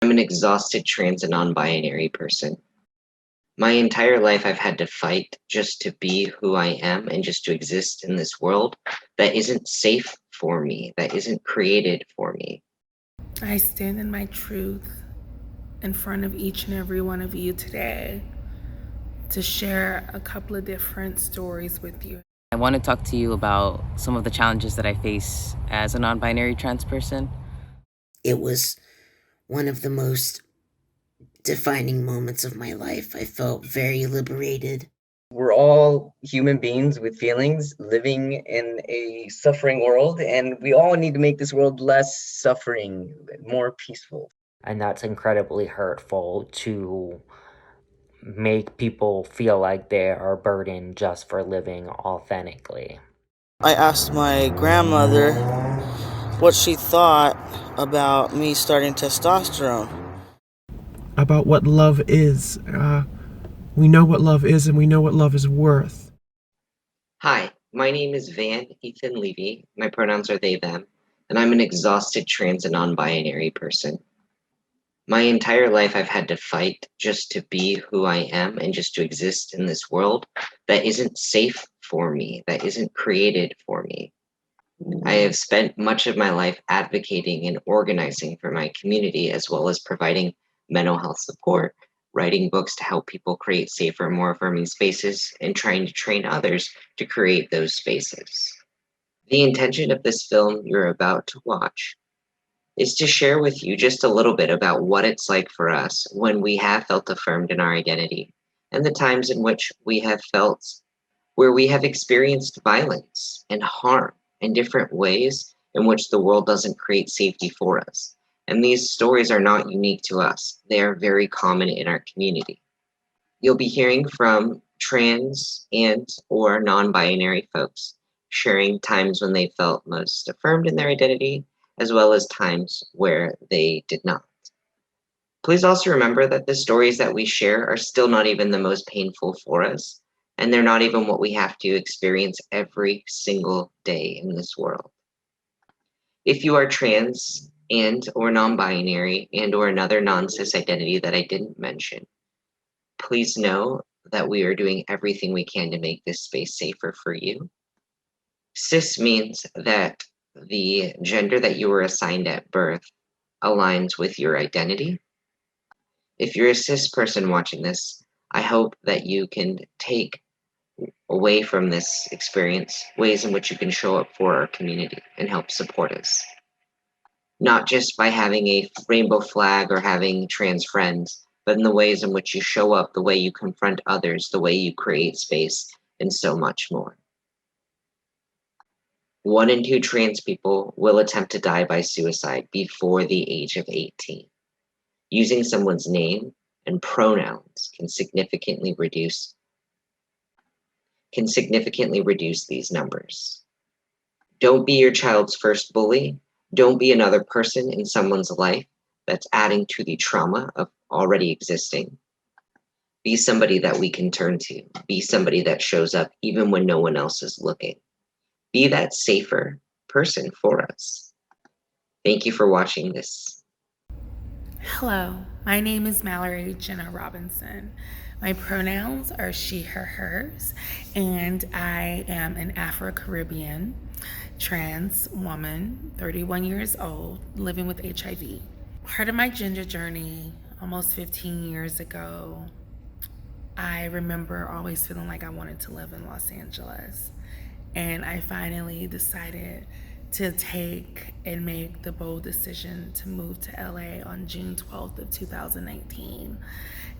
I'm an exhausted trans and non-binary person. My entire life, I've had to fight just to be who I am and just to exist in this world that isn't safe for me, that isn't created for me. I stand in my truth in front of each and every one of you today to share a couple of different stories with you. I want to talk to you about some of the challenges that I face as a non binary trans person. It was one of the most defining moments of my life. I felt very liberated. We're all human beings with feelings living in a suffering world, and we all need to make this world less suffering, more peaceful. And that's incredibly hurtful to make people feel like they are burdened just for living authentically. I asked my grandmother what she thought about me starting testosterone. About what love is. We know what love is and we know what love is worth. Hi, my name is Van Ethan Levy. My pronouns are they, them, and I'm an exhausted trans and non-binary person. My entire life, I've had to fight just to be who I am and just to exist in this world that isn't safe for me, that isn't created for me. I have spent much of my life advocating and organizing for my community, as well as providing mental health support, writing books to help people create safer, more affirming spaces, and trying to train others to create those spaces. The intention of this film you're about to watch is to share with you just a little bit about what it's like for us when we have felt affirmed in our identity, and the times in which we have felt where we have experienced violence and harm in different ways in which the world doesn't create safety for us. And these stories are not unique to us. They are very common in our community. You'll be hearing from trans and or non-binary folks sharing times when they felt most affirmed in their identity, as well as times where they did not. Please also remember that the stories that we share are still not even the most painful for us, and they're not even what we have to experience every single day in this world. If you are trans and or non-binary and or another non-cis identity that I didn't mention, please know that we are doing everything we can to make this space safer for you. Cis means that the gender that you were assigned at birth aligns with your identity. If you're a cis person watching this, I hope that you can take away from this experience ways in which you can show up for our community and help support us. Not just by having a rainbow flag or having trans friends, but in the ways in which you show up, the way you confront others, the way you create space, and so much more. 1 in 2 trans people will attempt to die by suicide before the age of 18. Using someone's name and pronouns can significantly reduce these numbers. Don't be your child's first bully. Don't be another person in someone's life that's adding to the trauma of already existing. Be somebody that we can turn to. Be somebody that shows up even when no one else is looking. Be that safer person for us. Thank you for watching this. Hello, my name is Mallory Jenna Robinson. My pronouns are she, her, hers, and I am an Afro-Caribbean trans woman, 31 years old, living with HIV. Part of my gender journey almost 15 years ago, I remember always feeling like I wanted to live in Los Angeles. And I finally decided to take and make the bold decision to move to LA on June 12th of 2019.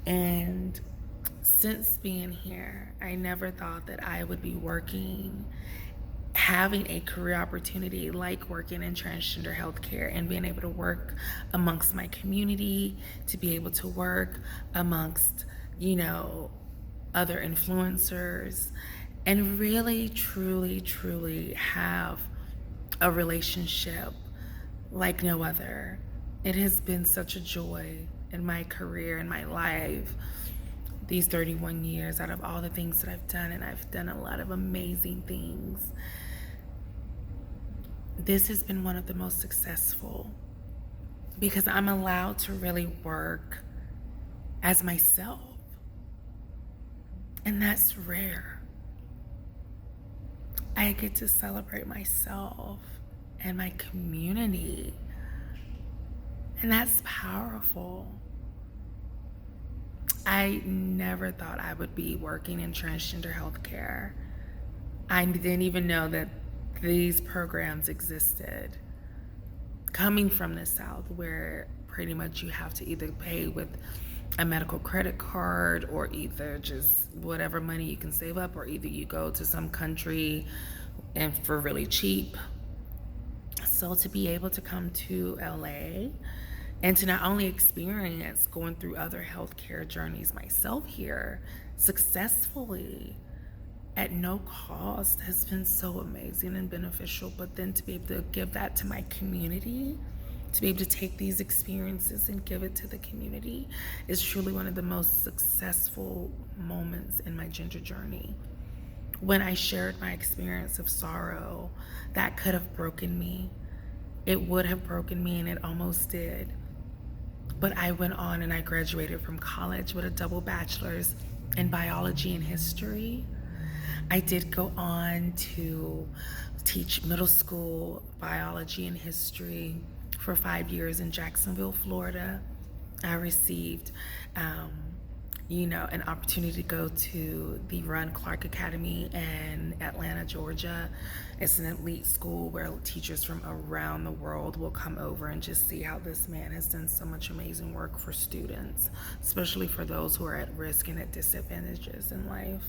And since being here, I never thought that I would be working, having a career opportunity like working in transgender healthcare and being able to work amongst my community, to be able to work amongst, other influencers, and really, truly, truly have a relationship like no other. It has been such a joy in my career, in my life, these 31 years, out of all the things that I've done, and I've done a lot of amazing things. This has been one of the most successful because I'm allowed to really work as myself. And that's rare. I get to celebrate myself and my community. And that's powerful. I never thought I would be working in transgender healthcare. I didn't even know that these programs existed. Coming from the South, where pretty much you have to either pay with a medical credit card or either just whatever money you can save up, or either you go to some country and for really cheap. So to be able to come to LA and to not only experience going through other healthcare journeys myself here successfully at no cost has been so amazing and beneficial. But then to be able to give that to my community, to be able to take these experiences and give it to the community, is truly one of the most successful moments in my gender journey. When I shared my experience of sorrow that could have broken me, it would have broken me, and it almost did. But I went on and I graduated from college with a double bachelor's in biology and history. I did go on to teach middle school biology and history for 5 years in Jacksonville, Florida. I received, an opportunity to go to the Run Clark Academy in Atlanta, Georgia. It's an elite school where teachers from around the world will come over and just see how this man has done so much amazing work for students, especially for those who are at risk and at disadvantages in life.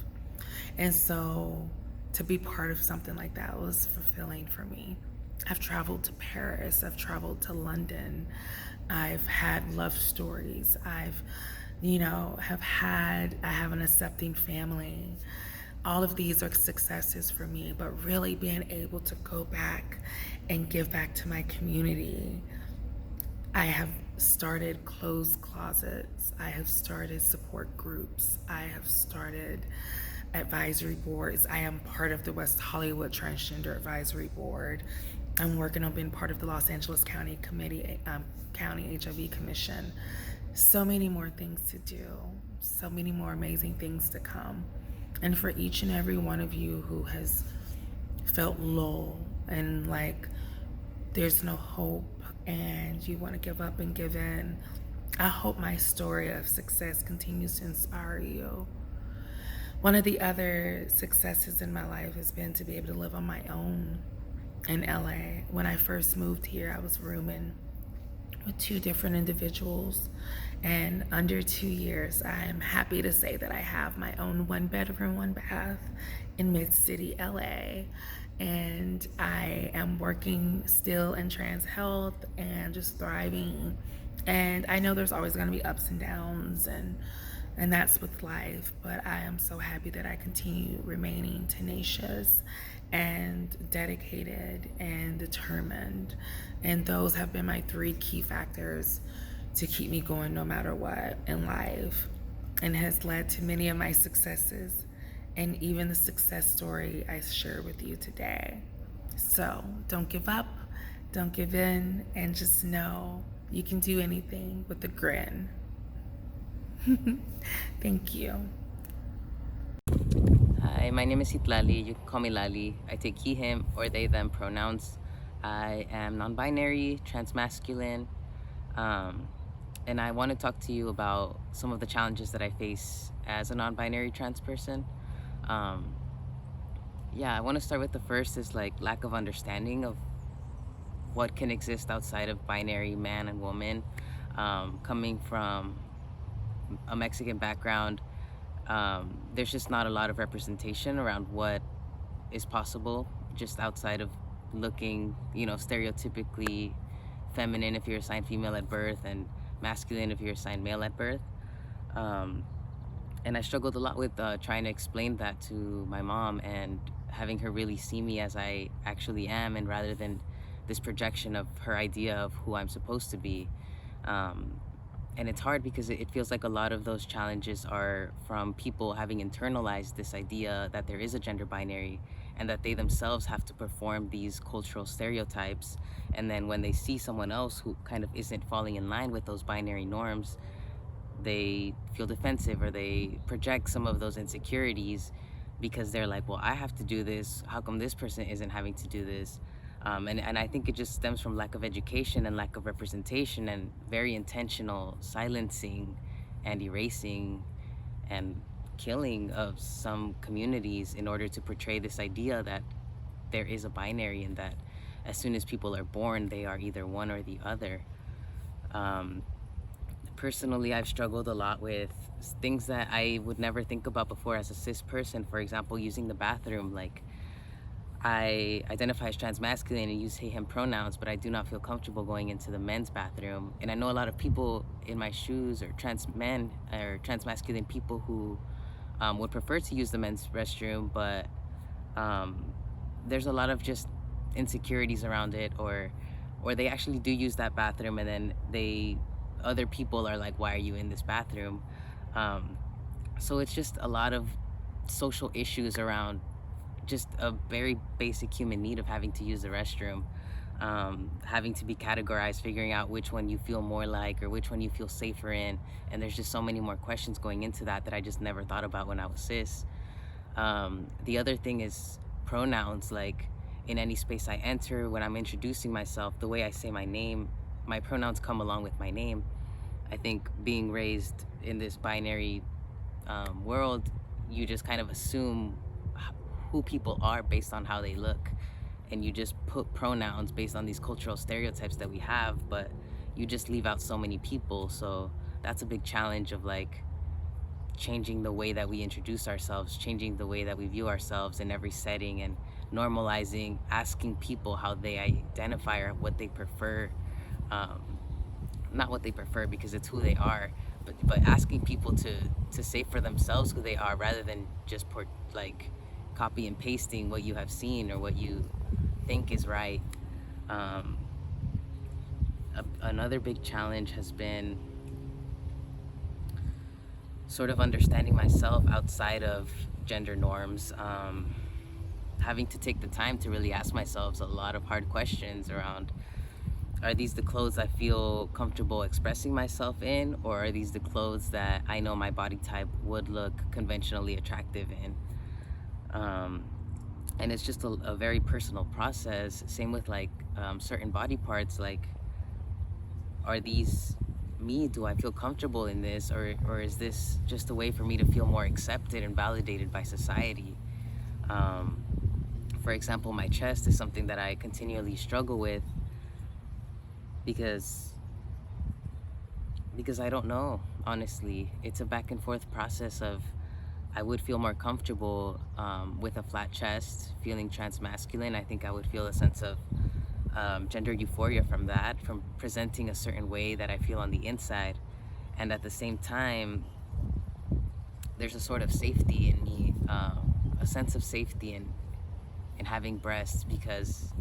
And so to be part of something like that was fulfilling for me. I've traveled to Paris, I've traveled to London, I've had love stories, I have an accepting family. All of these are successes for me, but really being able to go back and give back to my community. I have started closed closets, I have started support groups, I have started advisory boards. I am part of the West Hollywood Transgender Advisory Board. I'm working on being part of the Los Angeles County County HIV Commission. So many more things to do, so many more amazing things to come. And for each and every one of you who has felt low and like there's no hope and you want to give up and give in, I hope my story of success continues to inspire you. One of the other successes in my life has been to be able to live on my own in LA. When I first moved here, I was rooming with two different individuals, and under 2 years, I am happy to say that I have my own 1 bedroom, 1 bath in Mid-City, LA. And I am working still in trans health and just thriving. And I know there's always going to be ups and downs, and that's with life, but I am so happy that I continue remaining tenacious and dedicated and determined. And those have been my 3 key factors to keep me going no matter what in life, and has led to many of my successes and even the success story I share with you today. So don't give up, don't give in, and just know you can do anything with a grin. Thank you. Hi, my name is Hitlali. You can call me Lali. I take he, him, or they, them pronouns. I am non-binary, transmasculine, and I want to talk to you about some of the challenges that I face as a non-binary trans person. I want to start with the first is like lack of understanding of what can exist outside of binary man and woman. Coming from a Mexican background, there's just not a lot of representation around what is possible just outside of looking, stereotypically feminine if you're assigned female at birth and masculine if you're assigned male at birth. And I struggled a lot with trying to explain that to my mom and having her really see me as I actually am, and rather than this projection of her idea of who I'm supposed to be. And it's hard because it feels like a lot of those challenges are from people having internalized this idea that there is a gender binary and that they themselves have to perform these cultural stereotypes. And then when they see someone else who kind of isn't falling in line with those binary norms, they feel defensive or they project some of those insecurities because they're like, well, I have to do this. How come this person isn't having to do this? And I think it just stems from lack of education and lack of representation and very intentional silencing and erasing and killing of some communities in order to portray this idea that there is a binary and that as soon as people are born, they are either one or the other. Um, Personally, I've struggled a lot with things that I would never think about before as a cis person. For example, using the bathroom. Like, I identify as transmasculine and use he, him pronouns, but I do not feel comfortable going into the men's bathroom. And I know a lot of people in my shoes or trans men or transmasculine people who would prefer to use the men's restroom, but um, there's a lot of just insecurities around it, or they actually do use that bathroom and then other people are like, why are you in this bathroom? Um, so it's just a lot of social issues around just a very basic human need of having to use the restroom, having to be categorized, figuring out which one you feel more like or which one you feel safer in. And there's just so many more questions going into that I just never thought about when I was cis. The other thing is pronouns. Like, in any space I enter, when I'm introducing myself, the way I say my name, my pronouns come along with my name. I think being raised in this binary world, you just kind of assume who people are based on how they look, and you just put pronouns based on these cultural stereotypes that we have, but you just leave out so many people. So that's a big challenge of like changing the way that we introduce ourselves, changing the way that we view ourselves in every setting, and normalizing asking people how they identify or what they prefer. Um, Not what they prefer because it's who they are, but asking people to say for themselves who they are rather than just like copy and pasting what you have seen or what you think is right. Um, Another big challenge has been sort of understanding myself outside of gender norms, having to take the time to really ask myself a lot of hard questions around, are these the clothes I feel comfortable expressing myself in, or are these the clothes that I know my body type would look conventionally attractive in? And it's just a very personal process. Same with like certain body parts. Like, are these me? Do I feel comfortable in this, or is this just a way for me to feel more accepted and validated by society? Um, for example, my chest is something that I continually struggle with because I don't know, honestly. It's a back and forth process of, I would feel more comfortable with a flat chest, feeling transmasculine. I think I would feel a sense of gender euphoria from that, from presenting a certain way that I feel on the inside. And at the same time, there's a sort of safety in me, a sense of safety in having breasts, because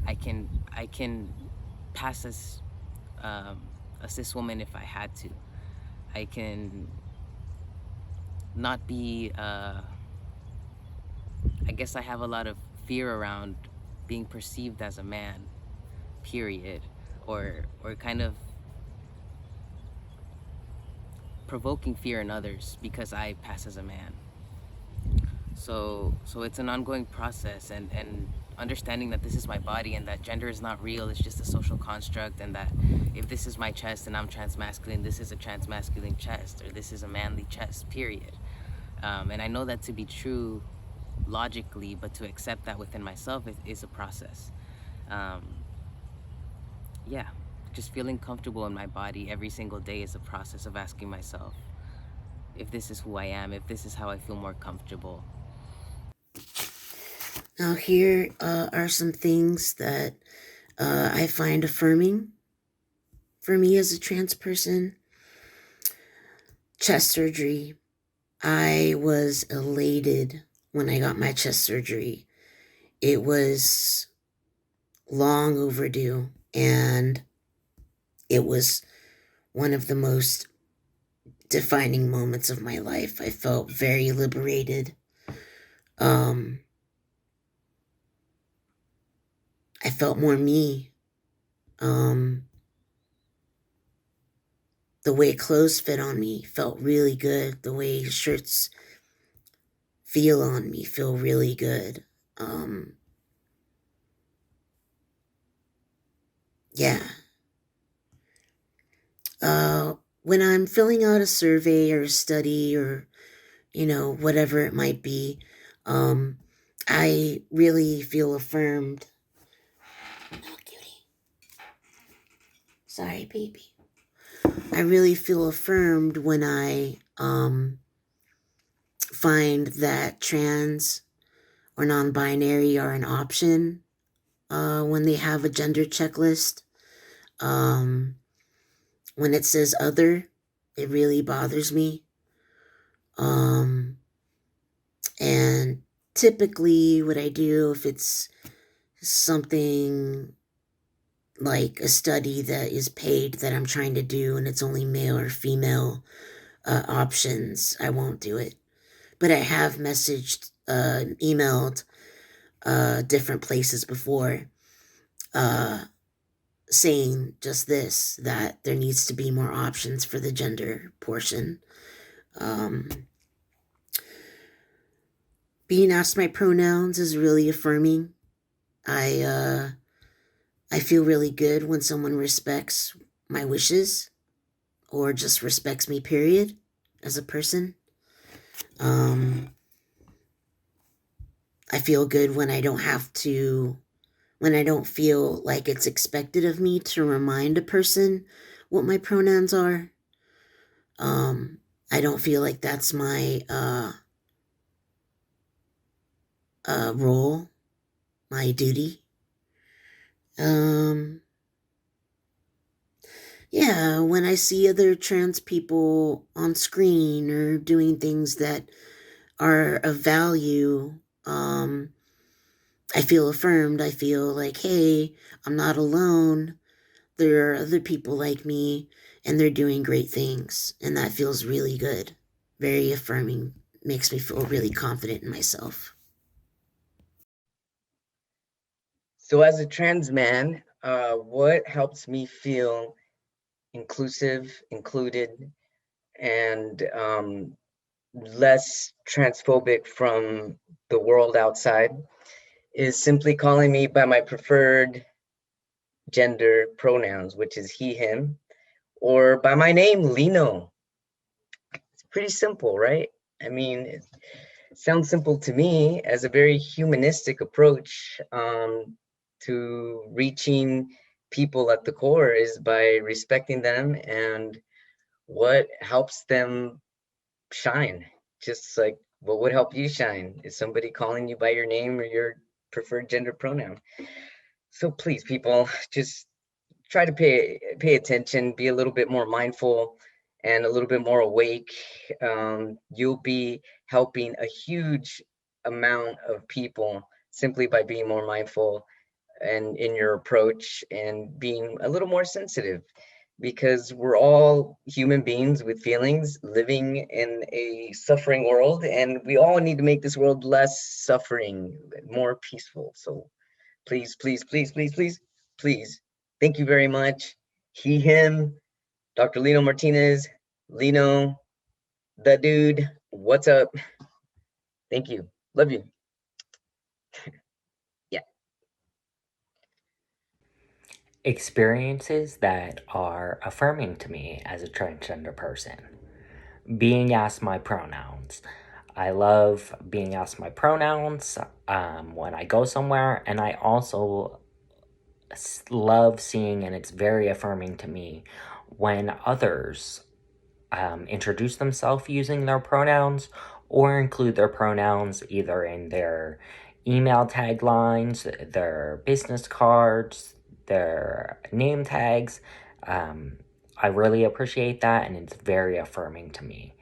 I can pass as a cis woman if I had to. I can not be. I guess I have a lot of fear around being perceived as a man, period, or kind of provoking fear in others because I pass as a man. So it's an ongoing process, and understanding that this is my body and that gender is not real, it's just a social construct, and that if this is my chest and I'm transmasculine, this is a transmasculine chest, or this is a manly chest, period. And I know that to be true logically, but to accept that within myself is a process. Yeah, just feeling comfortable in my body every single day is a process of asking myself if this is who I am, if this is how I feel more comfortable. Now, here are some things that I find affirming for me as a trans person. Chest surgery. I was elated when I got my chest surgery. It was long overdue, and it was one of the most defining moments of my life. I felt very liberated. Um, I felt more me. The way clothes fit on me felt really good. The way shirts feel on me feel really good. Yeah. When I'm filling out a survey or a study or, whatever it might be, I really feel affirmed. Oh, cutie. Sorry, baby. I really feel affirmed when I find that trans or non binary are an option when they have a gender checklist. Um, when it says other, it really bothers me. And typically, what I do if it's something like a study that is paid that I'm trying to do and it's only male or female options, I won't do it. But I have messaged, emailed different places before saying just this, that there needs to be more options for the gender portion. Um, being asked my pronouns is really affirming. I feel really good when someone respects my wishes or just respects me, period, as a person. I feel good when I don't have to, when I don't feel like it's expected of me to remind a person what my pronouns are. I don't feel like that's my role, my duty. Um, yeah, when I see other trans people on screen or doing things that are of value, I feel affirmed. I feel like, hey, I'm not alone. There are other people like me and they're doing great things. And that feels really good. Very affirming. Makes me feel really confident in myself. So, as a trans man, what helps me feel inclusive, included, and less transphobic from the world outside is simply calling me by my preferred gender pronouns, which is he, him, or by my name, Lino. It's pretty simple, right? I mean, it sounds simple to me as a very humanistic approach to reaching people at the core is by respecting them and what helps them shine. Just like what would help you shine? Is somebody calling you by your name or your preferred gender pronoun? So please, people, just try to pay attention, be a little bit more mindful and a little bit more awake. You'll be helping a huge amount of people simply by being more mindful and in your approach and being a little more sensitive, because we're all human beings with feelings living in a suffering world, and we all need to make this world less suffering, more peaceful. So please, please, please, please, please, please. Thank you very much. He, him, Dr. Lino Martinez, Lino, the dude. What's up? Thank you. Love you. Yeah. Experiences that are affirming to me as a transgender person. Being asked my pronouns. I love being asked my pronouns when I go somewhere, and I also love seeing, and it's very affirming to me, when others introduce themselves using their pronouns or include their pronouns either in their email taglines, their business cards, their name tags. I really appreciate that, and it's very affirming to me.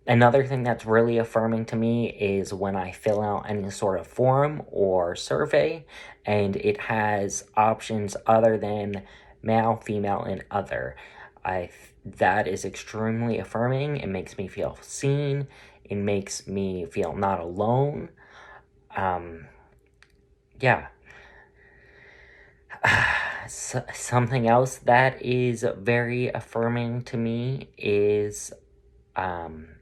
Another thing that's really affirming to me is when I fill out any sort of form or survey and it has options other than male, female, and other. That is extremely affirming. It makes me feel seen. It makes me feel not alone. Yeah. Something else that is very affirming to me is having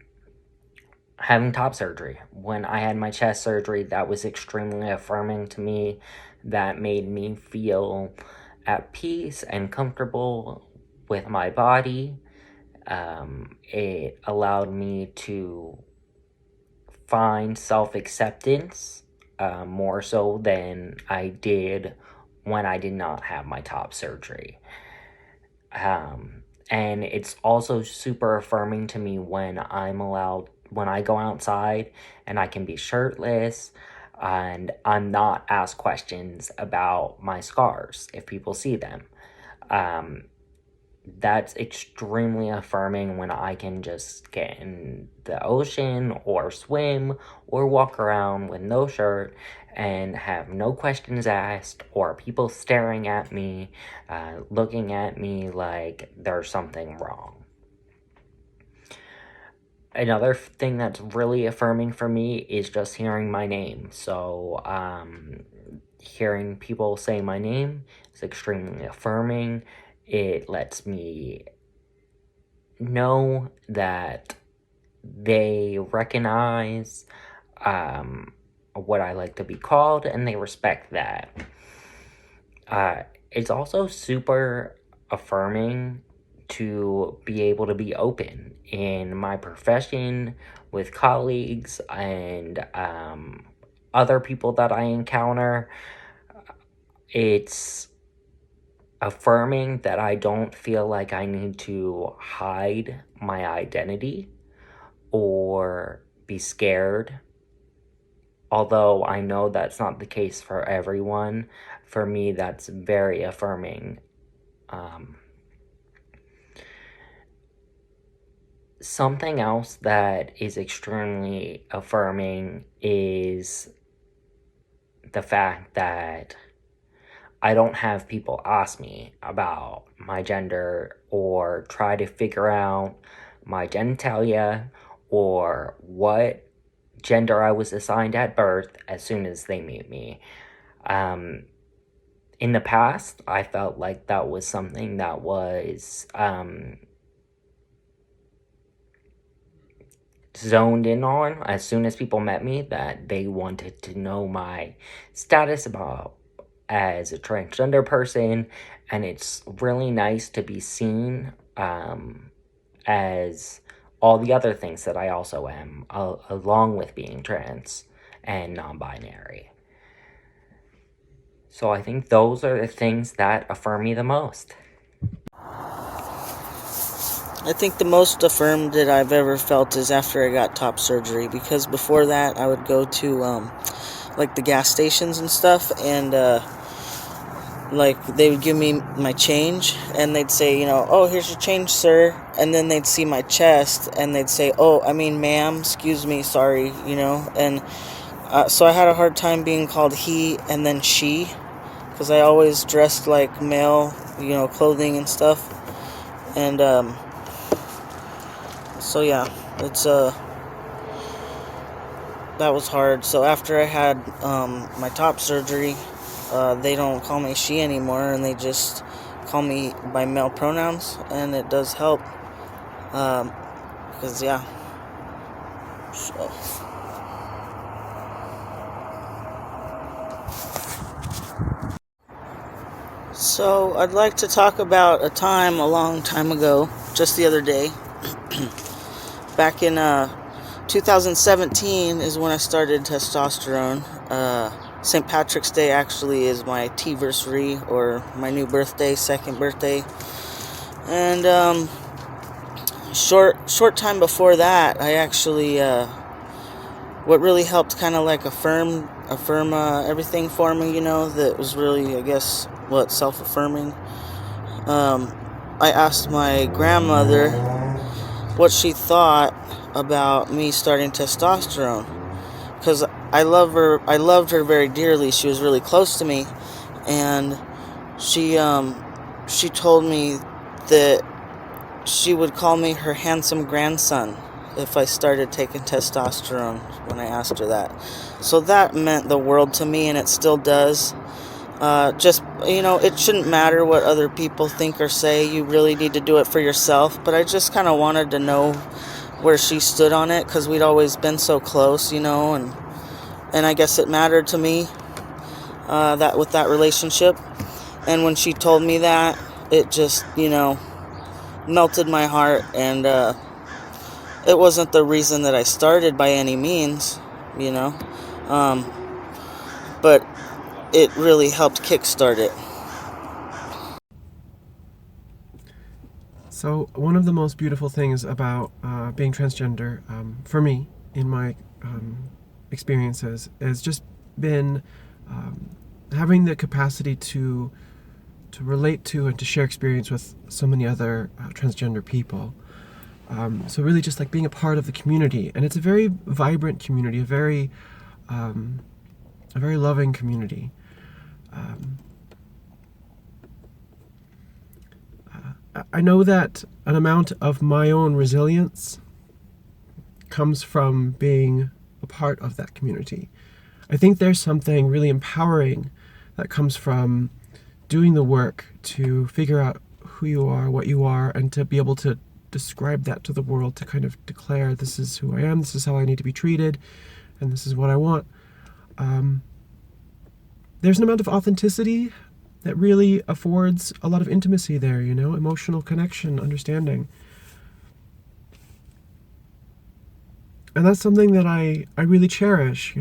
top surgery. When I had my chest surgery, that was extremely affirming to me. That made me feel at peace and comfortable with my body. It allowed me to find self-acceptance more so than I did when I did not have my top surgery. And it's also super affirming to me when when I go outside and I can be shirtless and I'm not asked questions about my scars if people see them. That's extremely affirming when I can just get in the ocean or swim or walk around with no shirt and have no questions asked or people staring at me, looking at me like there's something wrong. Another thing that's really affirming for me is just hearing my name. So, hearing people say my name is extremely affirming. It lets me know that they recognize what I like to be called and they respect that. It's also super affirming to be able to be open in my profession with colleagues and other people that I encounter. It's affirming that I don't feel like I need to hide my identity or be scared. Although I know that's not the case for everyone, for me that's very affirming. Something else that is extremely affirming is the fact that I don't have people ask me about my gender or try to figure out my genitalia or what gender I was assigned at birth as soon as they meet me. In the past, I felt like that was something that was zoned in on as soon as people met me, that they wanted to know my status about as a transgender person, and it's really nice to be seen as all the other things that I also am, along with being trans and non-binary. So I think those are the things that affirm me the most. I think the most affirmed that I've ever felt is after I got top surgery, because before that I would go to like the gas stations and stuff, and like they would give me my change and they'd say, oh, here's your change, sir, and then they'd see my chest and they'd say, ma'am, excuse me, sorry, and so I had a hard time being called he and then she, because I always dressed like male, clothing and stuff. And so yeah, it's that was hard. So after I had my top surgery, they don't call me she anymore, and they just call me by male pronouns, and it does help. Because yeah. So I'd like to talk about a time a long time ago, just the other day. Back in 2017 is when I started testosterone. St. Patrick's Day actually is my T-versary, or my new birthday, second birthday. And short time before that, I actually what really helped kind of like affirm everything for me, that was really, I guess, self-affirming. I asked my grandmother what she thought about me starting testosterone, because I loved her very dearly. She was really close to me, and she told me that she would call me her handsome grandson if I started taking testosterone, when I asked her that. So that meant the world to me, and it still does. Just, it shouldn't matter what other people think or say. You really need to do it for yourself. But I just kind of wanted to know where she stood on it because we'd always been so close, and I guess it mattered to me, that with that relationship. And when she told me that, it just, melted my heart. And it wasn't the reason that I started by any means, you know, um, but it really helped kickstart it. So, one of the most beautiful things about being transgender, for me, in my experiences, has just been having the capacity to relate to and to share experience with so many other transgender people. So really just like being a part of the community. And it's a very vibrant community, a very loving community. I know that an amount of my own resilience comes from being a part of that community. I think there's something really empowering that comes from doing the work to figure out who you are, what you are, and to be able to describe that to the world, to kind of declare, this is who I am, this is how I need to be treated, and this is what I want. There's an amount of authenticity that really affords a lot of intimacy there, emotional connection, understanding. And that's something that I really cherish,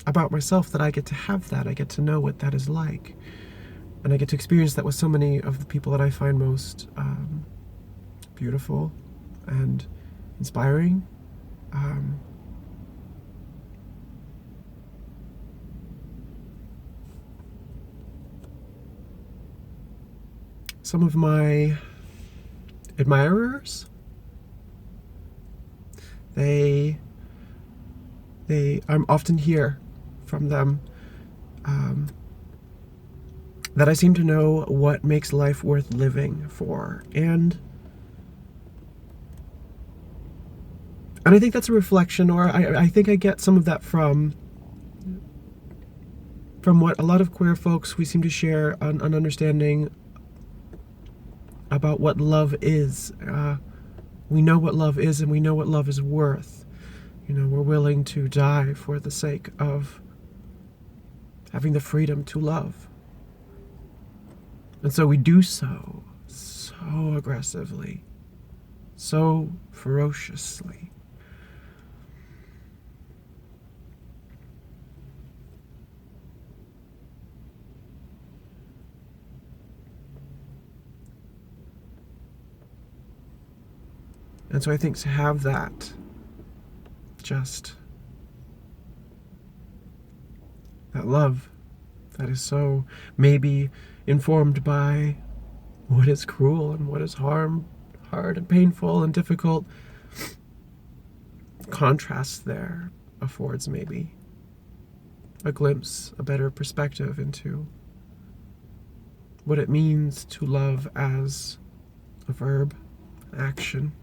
about myself, that I get to have that. I get to know what that is like. And I get to experience that with so many of the people that I find most beautiful and inspiring. Some of my admirers, I'm often hear from them that I seem to know what makes life worth living for. And I think that's a reflection, or I think I get some of that from what a lot of queer folks, we seem to share an understanding about what love is. We know what love is, and we know what love is worth. We're willing to die for the sake of having the freedom to love. And so we do so aggressively, so ferociously. And so I think to have that, just that love that is so maybe informed by what is cruel and what is hard and painful and difficult, contrast there affords maybe a glimpse, a better perspective into what it means to love as a verb, action.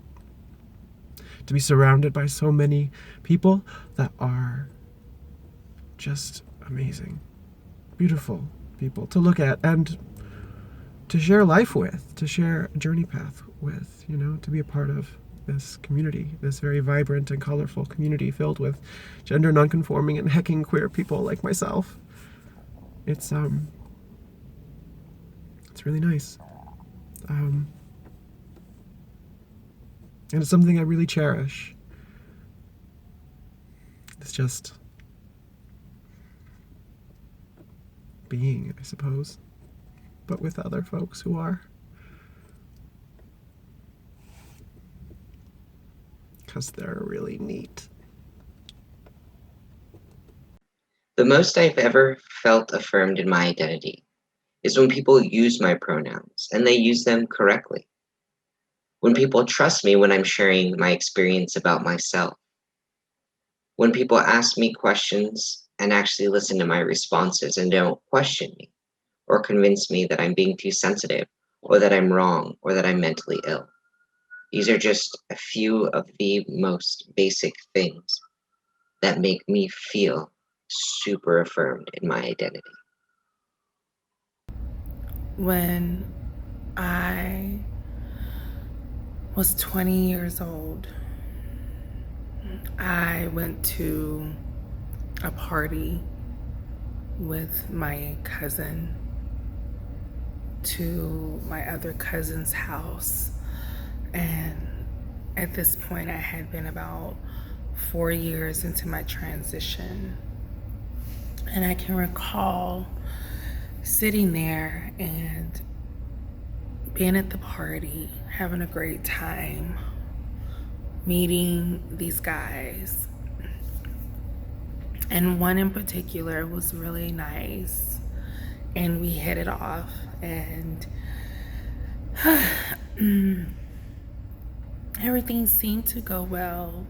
To be surrounded by so many people that are just amazing, beautiful people to look at and to share life with, to share a journey path with, to be a part of this community, this very vibrant and colorful community filled with gender nonconforming and hecking queer people like myself. It's really nice. And it's something I really cherish. It's just being, I suppose, but with other folks who are. Because they're really neat. The most I've ever felt affirmed in my identity is when people use my pronouns and they use them correctly. When people trust me when I'm sharing my experience about myself. When people ask me questions and actually listen to my responses and don't question me or convince me that I'm being too sensitive or that I'm wrong or that I'm mentally ill. These are just a few of the most basic things that make me feel super affirmed in my identity. When I was 20 years old, I went to a party with my cousin to my other cousin's house. And at this point, I had been about 4 years into my transition. And I can recall sitting there and being at the party, having a great time, meeting these guys. And one in particular was really nice. And we hit it off. And everything seemed to go well.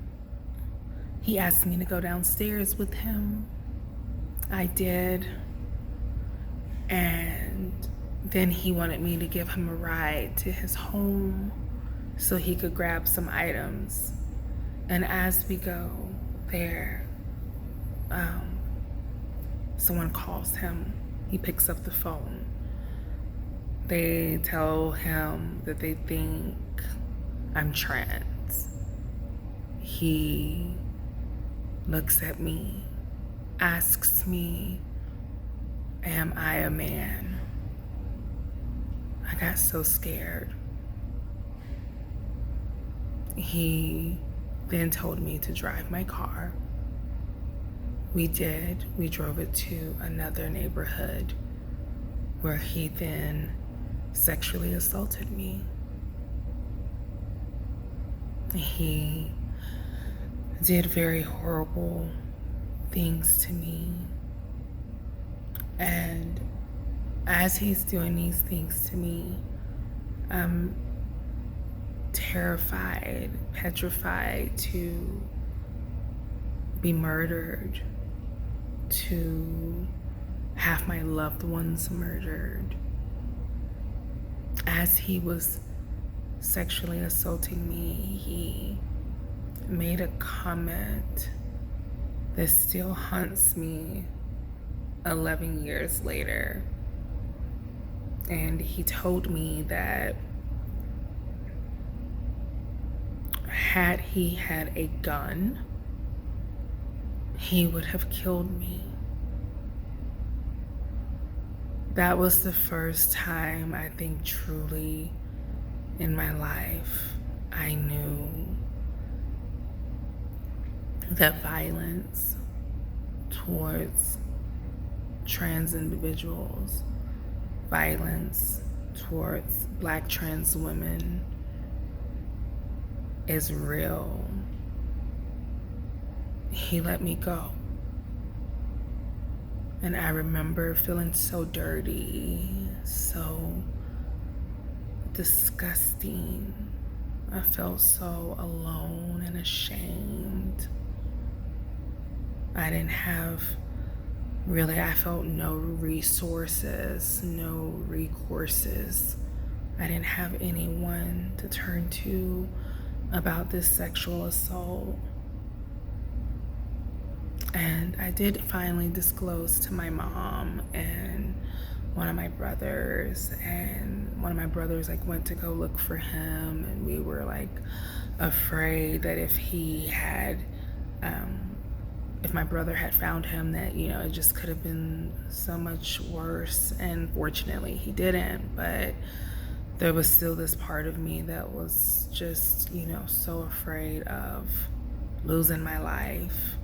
He asked me to go downstairs with him. I did. And then he wanted me to give him a ride to his home so he could grab some items. And as we go there, someone calls him. He picks up the phone. They tell him that they think I'm trans. He looks at me, asks me, am I a man? I got so scared. He then told me to drive my car. We did. We drove it to another neighborhood where he then sexually assaulted me. He did very horrible things to me. And as he's doing these things to me, I'm terrified, petrified to be murdered, to have my loved ones murdered. As he was sexually assaulting me, he made a comment that still haunts me 11 years later. And he told me that had he had a gun, he would have killed me. That was the first time, I think, truly in my life I knew that violence towards trans individuals, violence towards Black trans women is real. He let me go. And I remember feeling so dirty, so disgusting. I felt so alone and ashamed. I didn't have really, I felt no resources, no recourses. I didn't have anyone to turn to about this sexual assault. And I did finally disclose to my mom and one of my brothers, and one of my brothers went to go look for him, and we were afraid that if he had if my brother had found him, that it just could have been so much worse. And fortunately he didn't, but there was still this part of me that was just so afraid of losing my life,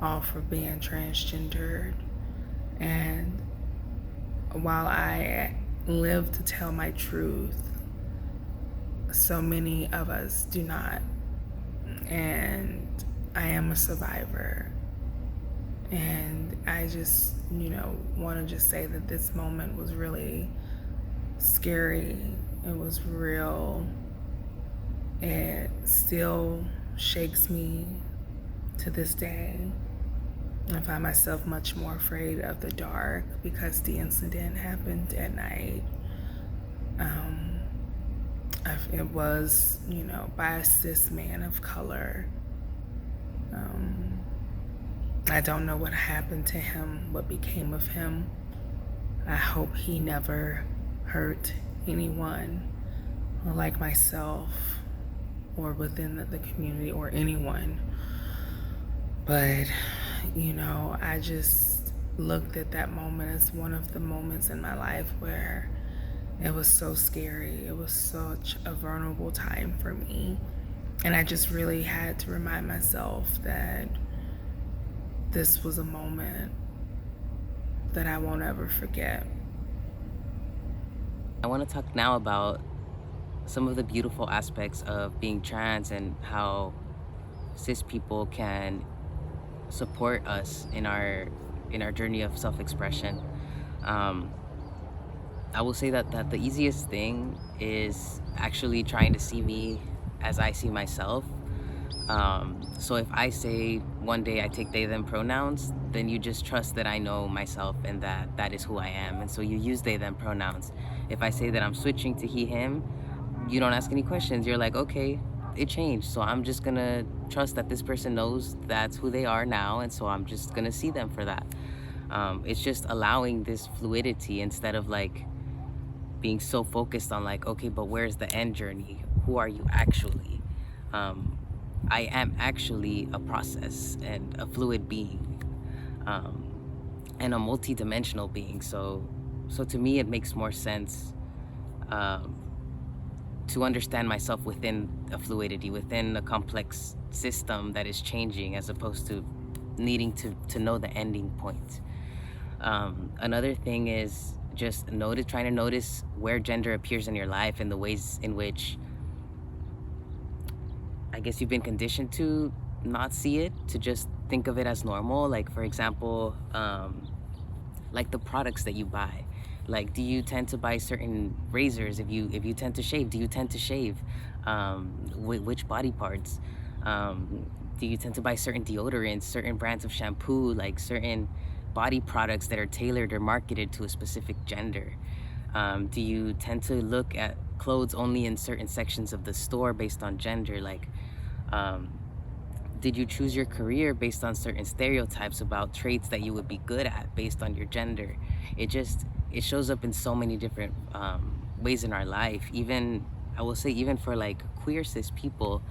all for being transgendered. And while I live to tell my truth, so many of us do not. And I am a survivor. And I just, want to just say that this moment was really scary. It was real. It still shakes me to this day. I find myself much more afraid of the dark because the incident happened at night. It was, by a cis man of color. I don't know what happened to him, what became of him. I hope he never hurt anyone, or like myself, or within the community, or anyone. But, I just looked at that moment as one of the moments in my life where it was so scary. It was such a vulnerable time for me. And I just really had to remind myself that this was a moment that I won't ever forget. I want to talk now about some of the beautiful aspects of being trans and how cis people can support us in our journey of self-expression. I will say that the easiest thing is actually trying to see me as I see myself. So if I say one day I take they them pronouns, then you just trust that I know myself and that is who I am, and so you use they them pronouns. If I say that I'm switching to he him, you don't ask any questions. You're like, okay, it changed, so I'm just gonna trust that this person knows that's who they are now, and so I'm just gonna see them for that. It's just allowing this fluidity instead of like being so focused on like, okay, but where's the end journey? Who are you actually? I am actually a process and a fluid being, and a multi-dimensional being. So to me, it makes more sense to understand myself within a fluidity, within a complex system that is changing, as opposed to needing to know the ending point. Another thing is just trying to notice where gender appears in your life and the ways in which I guess you've been conditioned to not see it, to just think of it as normal. Like, for example, like the products that you buy. Like, do you tend to buy certain razors? If you tend to shave, do you tend to shave? Which body parts? Do you tend to buy certain deodorants, certain brands of shampoo, like certain body products that are tailored or marketed to a specific gender? Do you tend to look at clothes only in certain sections of the store based on gender? Like, did you choose your career based on certain stereotypes about traits that you would be good at based on your gender? It shows up in so many different ways in our life. Even, I will say, even for like queer cis people,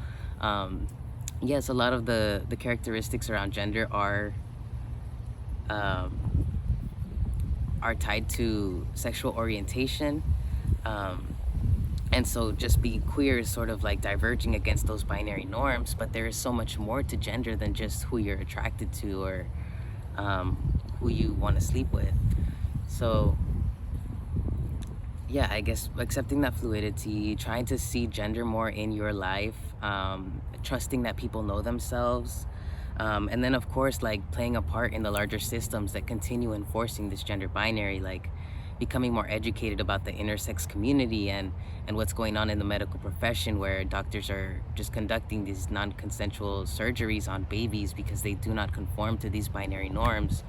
yes, a lot of the characteristics around gender are tied to sexual orientation. And so just being queer is sort of like diverging against those binary norms, but there is so much more to gender than just who you're attracted to or who you want to sleep with. So yeah, I guess accepting that fluidity, trying to see gender more in your life, trusting that people know themselves, and then of course like playing a part in the larger systems that continue enforcing this gender binary, like becoming more educated about the intersex community and what's going on in the medical profession, where doctors are just conducting these non-consensual surgeries on babies because they do not conform to these binary norms,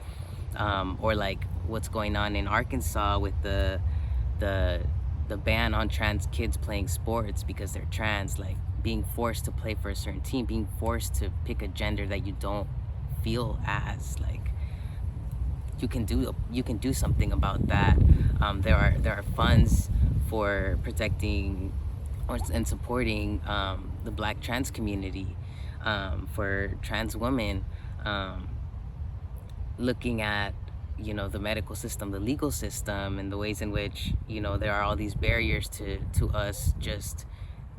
or like what's going on in Arkansas with the ban on trans kids playing sports because they're trans, like being forced to play for a certain team, being forced to pick a gender that you don't feel as. Like, you can do something about that. There are funds for protecting and supporting the Black trans community, for trans women, looking at the medical system, the legal system, and the ways in which there are all these barriers to us just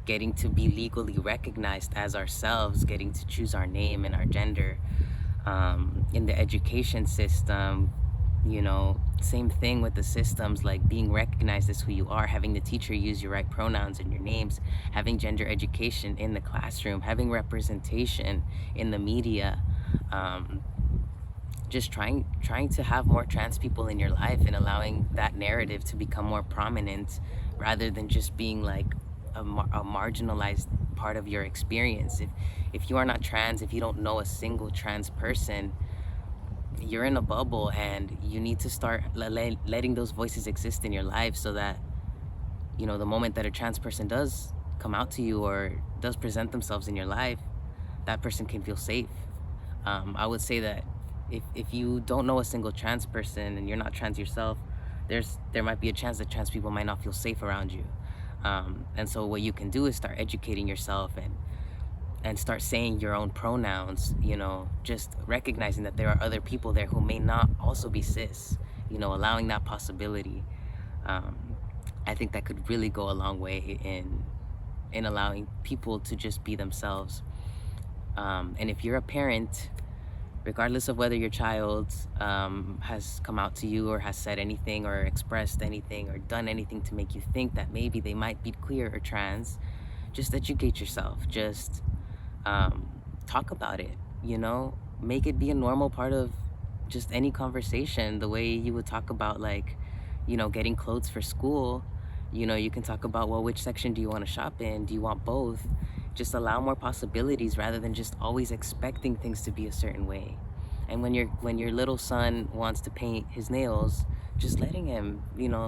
getting to be legally recognized as ourselves, getting to choose our name and our gender. In the education system, same thing with the systems, like being recognized as who you are, having the teacher use your right pronouns in your names, having gender education in the classroom, having representation in the media, just trying to have more trans people in your life and allowing that narrative to become more prominent, rather than just being like a marginalized part of your experience. If you are not trans, if you don't know a single trans person, you're in a bubble, and you need to start letting those voices exist in your life, so that the moment that a trans person does come out to you or does present themselves in your life, that person can feel safe. I would say that if you don't know a single trans person and you're not trans yourself, there might be a chance that trans people might not feel safe around you. And so what you can do is start educating yourself and start saying your own pronouns, just recognizing that there are other people there who may not also be cis, allowing that possibility. um, I think that could really go a long way in allowing people to just be themselves. And if you're a parent, regardless of whether your child has come out to you or has said anything or expressed anything or done anything to make you think that maybe they might be queer or trans, just educate yourself. Just talk about it, make it be a normal part of just any conversation, the way you would talk about, like, getting clothes for school. You can talk about, well, which section do you want to shop in? Do you want both? Just allow more possibilities rather than just always expecting things to be a certain way. And when your little son wants to paint his nails, just letting him,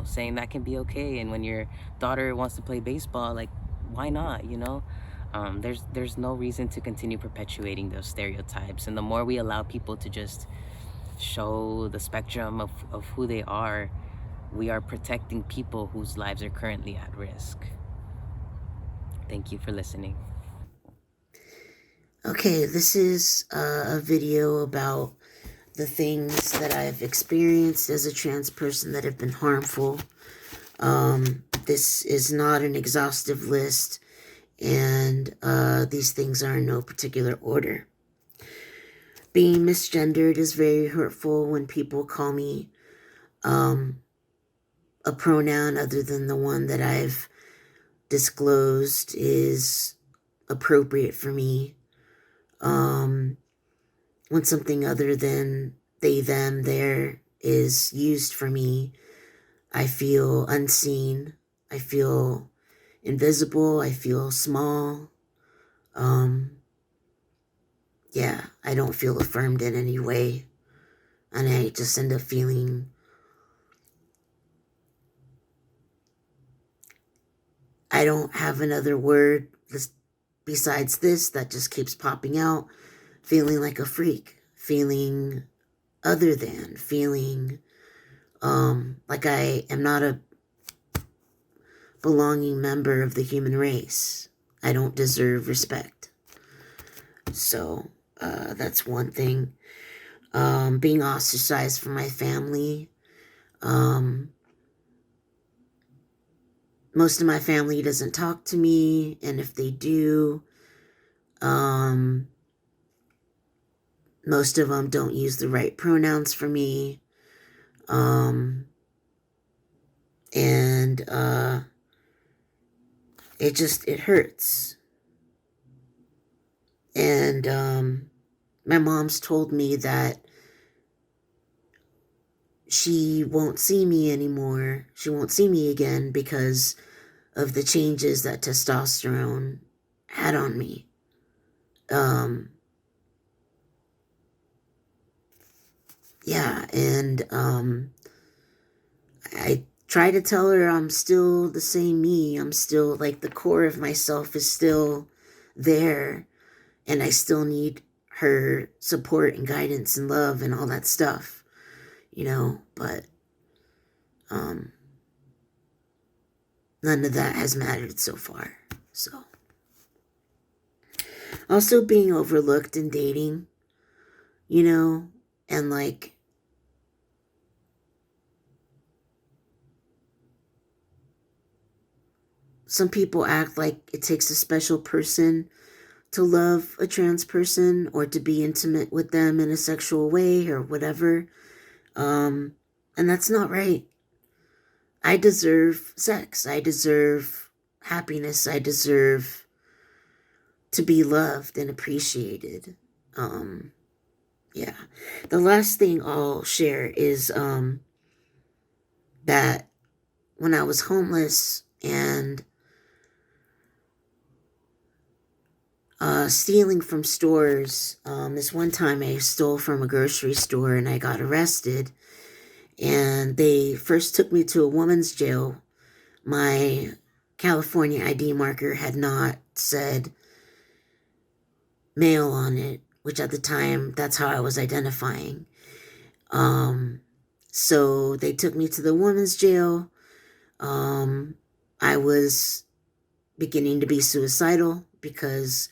saying that can be okay. And when your daughter wants to play baseball, like, why not? There's no reason to continue perpetuating those stereotypes. And the more we allow people to just show the spectrum of who they are, we are protecting people whose lives are currently at risk. Thank you for listening. Okay, this is a video about the things that I've experienced as a trans person that have been harmful. This is not an exhaustive list, and these things are in no particular order. Being misgendered is very hurtful when people call me a pronoun other than the one that I've disclosed is appropriate for me. When something other than they, them, their is used for me, I feel unseen. I feel invisible. I feel small. Yeah, I don't feel affirmed in any way. And I just end up feeling I don't have another word besides this that just keeps popping out. Feeling like a freak, feeling other than, feeling like I am not a belonging member of the human race. I don't deserve respect. So that's one thing. Being ostracized from my family. Most of my family doesn't talk to me, and if they do, most of them don't use the right pronouns for me. And it hurts. And my mom's told me that she won't see me anymore. She won't see me again because of the changes that testosterone had on me. Yeah, and I try to tell her I'm still the same me. I'm still, like, the core of myself is still there, and I still need her support and guidance and love and all that stuff, but none of that has mattered so far. So also being overlooked in dating, and like some people act like it takes a special person to love a trans person or to be intimate with them in a sexual way or whatever. And that's not right. I deserve sex. I deserve happiness. I deserve to be loved and appreciated. Yeah. The last thing I'll share is that when I was homeless and stealing from stores, this one time I stole from a grocery store and I got arrested. And they first took me to a woman's jail. My California ID marker had not said male on it, which at the time, that's how I was identifying. So they took me to the women's jail. I was beginning to be suicidal because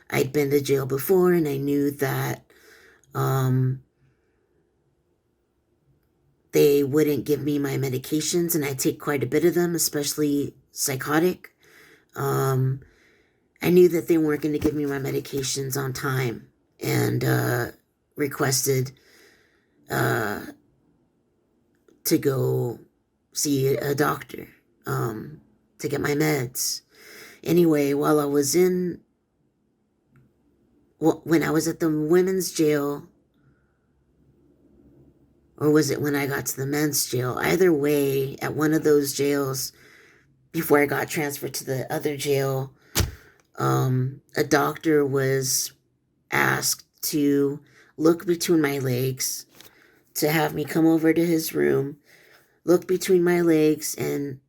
I'd been to jail before, and I knew that they wouldn't give me my medications, and I take quite a bit of them, especially psychotic. I knew that they weren't going to give me my medications on time, and requested to go see a doctor to get my meds. Anyway, while I was when I was at the women's jail, or was it when I got to the men's jail? Either way, at one of those jails, before I got transferred to the other jail, a doctor was asked to look between my legs, to have me come over to his room, look between my legs, and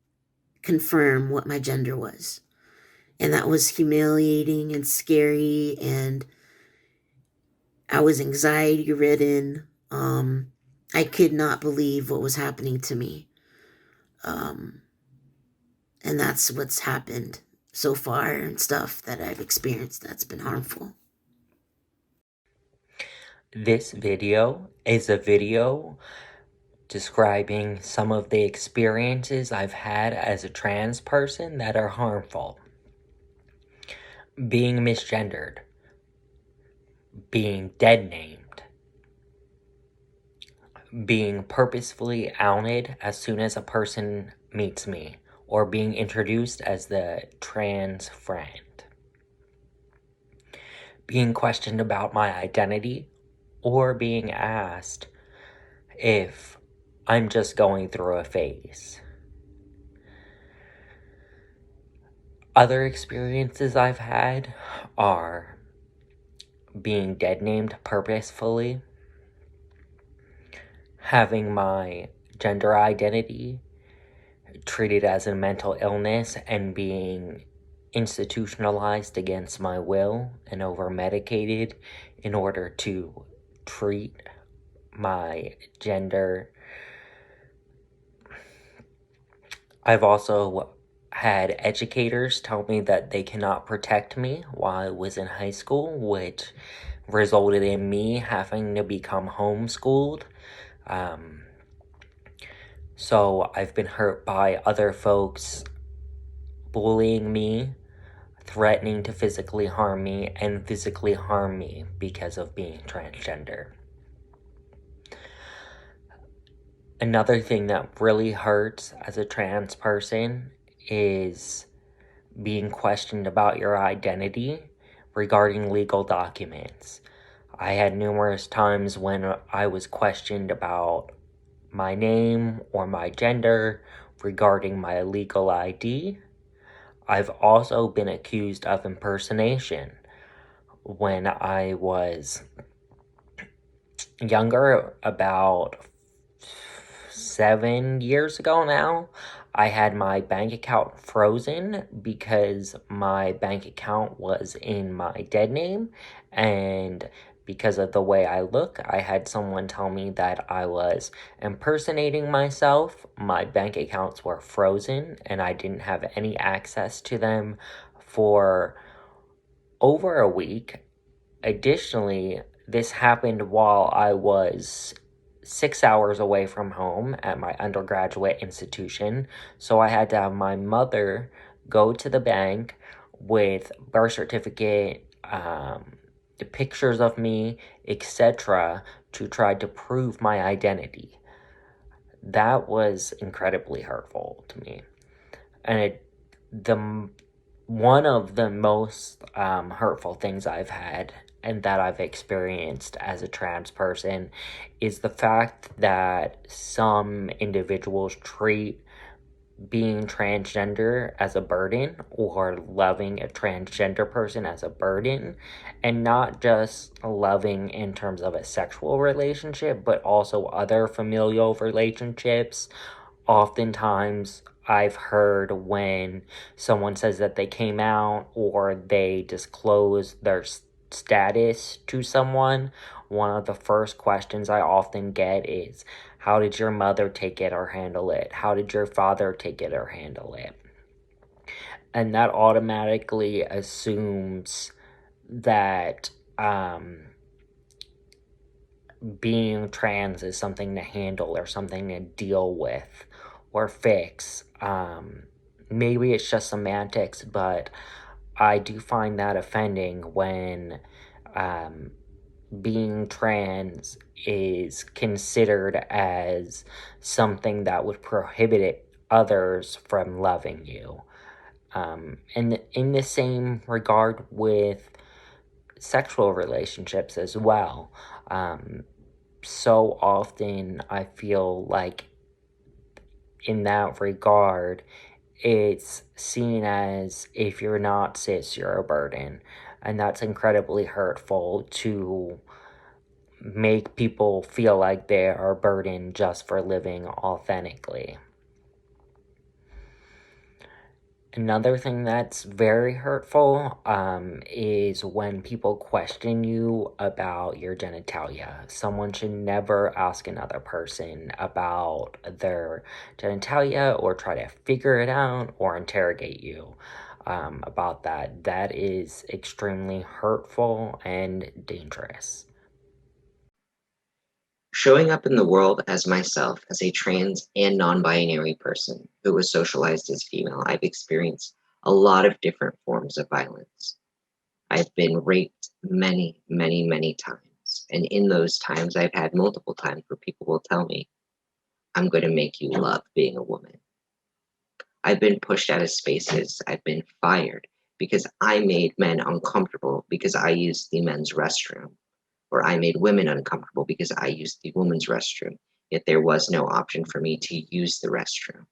confirm what my gender was. And that was humiliating and scary, and I was anxiety ridden. I could not believe what was happening to me. And that's what's happened so far, and stuff that I've experienced that's been harmful. This video is a video describing some of the experiences I've had as a trans person that are harmful. Being misgendered, being dead named, being purposefully outed as soon as a person meets me, or being introduced as the trans friend, being questioned about my identity, or being asked if I'm just going through a phase. Other experiences I've had are being dead named purposefully, having my gender identity treated as a mental illness and being institutionalized against my will and over-medicated in order to treat my gender. I've also had educators tell me that they cannot protect me while I was in high school, which resulted in me having to become homeschooled. So I've been hurt by other folks bullying me, threatening to physically harm me, and physically harm me because of being transgender. Another thing that really hurts as a trans person is being questioned about your identity regarding legal documents. I had numerous times when I was questioned about my name or my gender regarding my legal ID. I've also been accused of impersonation. When I was younger, about 7 years ago now, I had my bank account frozen because my bank account was in my dead name, and because of the way I look, I had someone tell me that I was impersonating myself. My bank accounts were frozen and I didn't have any access to them for over a week. Additionally, this happened while I was 6 hours away from home at my undergraduate institution, so I had to have my mother go to the bank with birth certificate, the pictures of me, etc., to try to prove my identity. That was incredibly hurtful to me. And one of the most hurtful things I've had and that I've experienced as a trans person is the fact that some individuals treat being transgender as a burden, or loving a transgender person as a burden, and not just loving in terms of a sexual relationship, but also other familial relationships. Oftentimes, I've heard when someone says that they came out or they disclose their status to someone, one of the first questions I often get is, How did your mother take it or handle it? How did your father take it or handle it? And that automatically assumes that being trans is something to handle or something to deal with or fix. Maybe it's just semantics, but I do find that offending when being trans is considered as something that would prohibit others from loving you. And in the same regard with sexual relationships as well. So often I feel like in that regard, it's seen as if you're not cis, you're a burden. And that's incredibly hurtful to make people feel like they are a burden just for living authentically. Another thing that's very hurtful is when people question you about your genitalia. Someone should never ask another person about their genitalia or try to figure it out or interrogate you about that. That is extremely hurtful and dangerous. Showing up in the world as myself, as a trans and non-binary person who was socialized as female, I've experienced a lot of different forms of violence. I've been raped many, many, many times. And in those times, I've had multiple times where people will tell me, I'm going to make you love being a woman. I've been pushed out of spaces. I've been fired because I made men uncomfortable because I used the men's restroom, or I made women uncomfortable because I used the women's restroom, yet there was no option for me to use the restroom.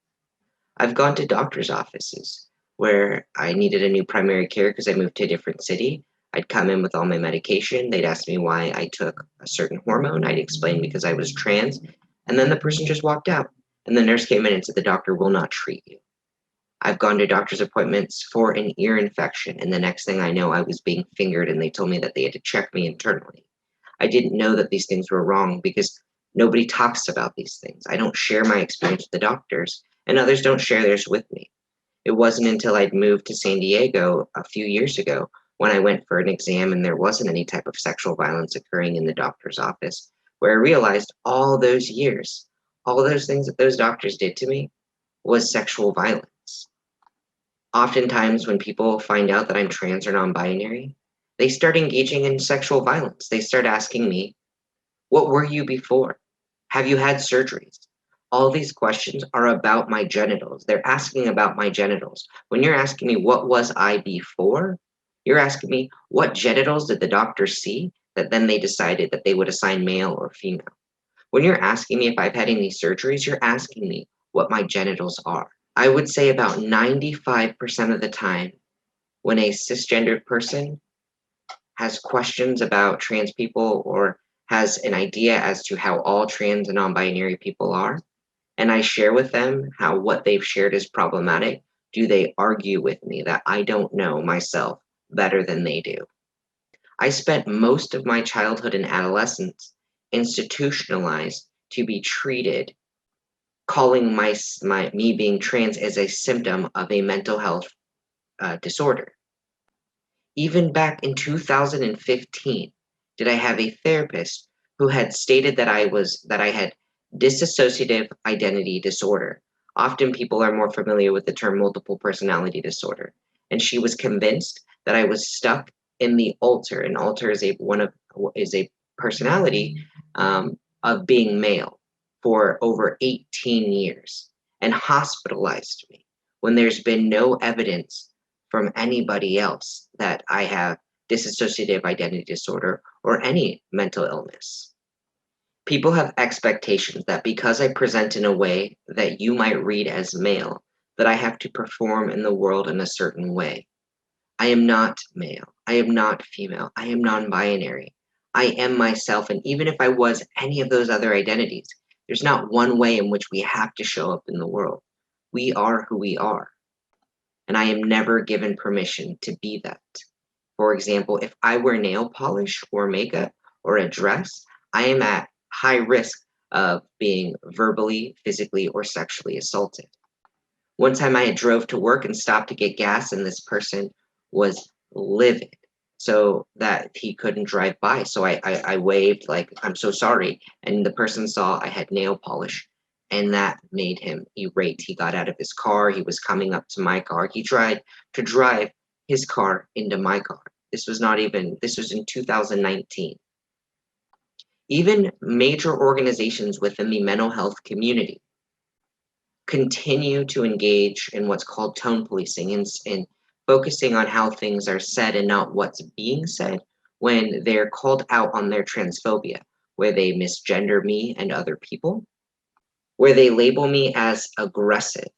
I've gone to doctor's offices where I needed a new primary care because I moved to a different city. I'd come in with all my medication. They'd ask me why I took a certain hormone. I'd explain because I was trans. And then the person just walked out. And the nurse came in and said, the doctor will not treat you. I've gone to doctor's appointments for an ear infection. And the next thing I know, I was being fingered and they told me that they had to check me internally. I didn't know that these things were wrong because nobody talks about these things. I don't share my experience with the doctors, and others don't share theirs with me. It wasn't until I'd moved to San Diego a few years ago when I went for an exam and there wasn't any type of sexual violence occurring in the doctor's office where I realized all those years, all those things that those doctors did to me was sexual violence. Oftentimes, when people find out that I'm trans or non binary, they start engaging in sexual violence. They start asking me, what were you before? Have you had surgeries? All these questions are about my genitals. They're asking about my genitals. When you're asking me, what was I before? You're asking me, what genitals did the doctor see that then they decided that they would assign male or female? When you're asking me if I've had any surgeries, you're asking me what my genitals are. I would say about 95% of the time, when a cisgendered person has questions about trans people or has an idea as to how all trans and non-binary people are, and I share with them how what they've shared is problematic, do they argue with me that I don't know myself better than they do? I spent most of my childhood and adolescence institutionalized to be treated, calling me being trans as a symptom of a mental health disorder. Even back in 2015, did I have a therapist who had stated that I had dissociative identity disorder. Often people are more familiar with the term multiple personality disorder. And she was convinced that I was stuck in the alter. An alter is a personality of being male for over 18 years and hospitalized me when there's been no evidence from anybody else that I have dissociative identity disorder or any mental illness. People have expectations that because I present in a way that you might read as male, that I have to perform in the world in a certain way. I am not male. I am not female. I am non-binary. I am myself, and even if I was any of those other identities, there's not one way in which we have to show up in the world. We are who we are, and I am never given permission to be that. For example, if I wear nail polish or makeup or a dress, I am at high risk of being verbally, physically, or sexually assaulted. One time I had drove to work and stopped to get gas, and this person was livid so that he couldn't drive by. So I waved like, I'm so sorry. And the person saw I had nail polish, and that made him irate. He got out of his car. He was coming up to my car. He tried to drive his car into my car. This was in 2019. Even major organizations within the mental health community continue to engage in what's called tone policing and focusing on how things are said and not what's being said when they're called out on their transphobia, where they misgender me and other people, where they label me as aggressive